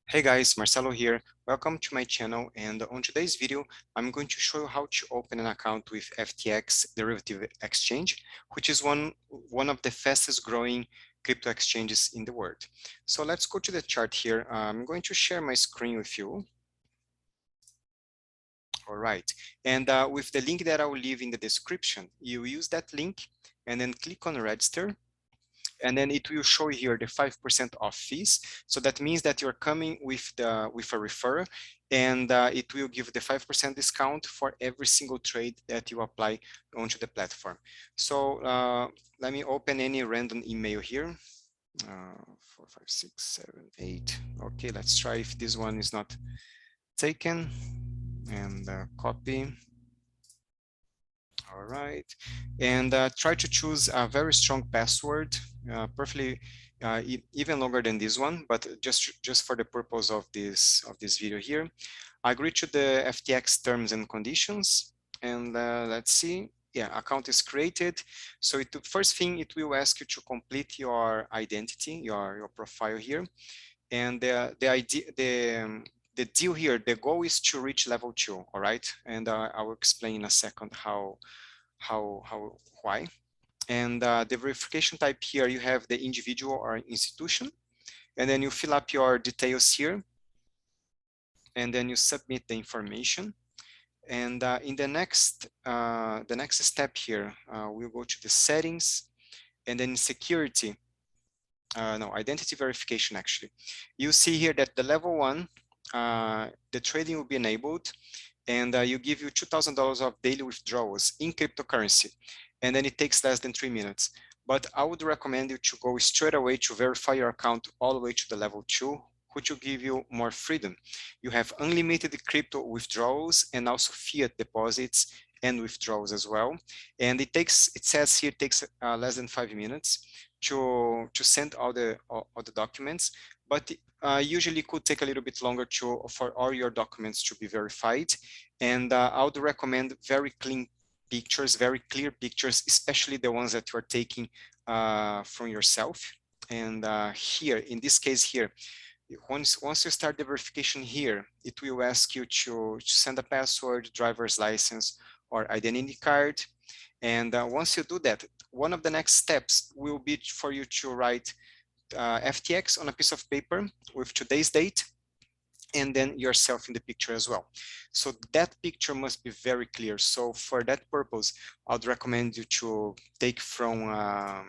Hey guys, Marcelo here. Welcome to my channel, and on today's video, I'm going to show you how to open an account with FTX Derivative Exchange, which is one of the fastest growing crypto exchanges in the world. So let's go to the chart here. I'm going to share my screen with you. All right, and with the link that I will leave in the description, you use that link and then click on register. And then it will show you here the 5% off fees. So that means that you're coming with a referral, and it will give the 5% discount for every single trade that you apply onto the platform. So let me open any random email here. 4, 5, 6, 7, 8. Okay, let's try if this one is not taken, and copy. All right, and try to choose a very strong password, preferably even longer than this one, but just for the purpose of this video here. I agree to the FTX terms and conditions, and let's see. Yeah, account is created. So first thing, it will ask you to complete your identity, your profile here, and the deal here, the goal is to reach level 2. All right, and I will explain in a second why. And the verification type here, you have the individual or institution, and then you fill up your details here, and then you submit the information. And in the next step here, we'll go to the settings, and then security, no, identity verification actually. You see here that the level 1, the trading will be enabled, and you give you $2,000 of daily withdrawals in cryptocurrency, and then it takes less than 3 minutes. But I would recommend you to go straight away to verify your account all the way to the level 2, which will give you more freedom. You have unlimited crypto withdrawals and also fiat deposits and withdrawals as well. And it says here it takes less than 5 minutes to send all the documents, but usually it could take a little bit longer for all your documents to be verified. And I would recommend very clean pictures, very clear pictures, especially the ones that you are taking from yourself. And here, in this case here, once you start the verification here, it will ask you to send a password, driver's license, or identity card. And once you do that, one of the next steps will be for you to write FTX on a piece of paper with today's date, and then yourself in the picture as well. So that picture must be very clear. So for that purpose, I'd recommend you to take from a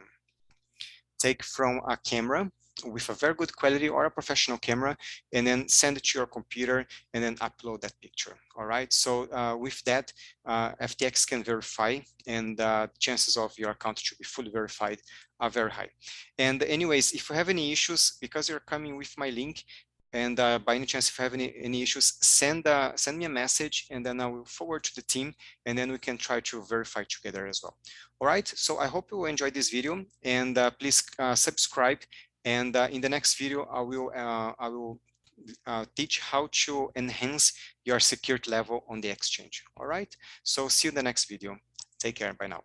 camera with a very good quality or a professional camera, and then send it to your computer and then upload that picture. All right, so with that, FTX can verify, and chances of your account to be fully verified are very high. And anyways, if you have any issues, because you're coming with my link, and by any chance, if you have any issues, send me a message, and then I will forward to the team, and then we can try to verify together as well. All right, so I hope you will enjoy this video, and please subscribe. And in the next video, I will teach how to enhance your security level on the exchange. All right, so see you in the next video. Take care. Bye now.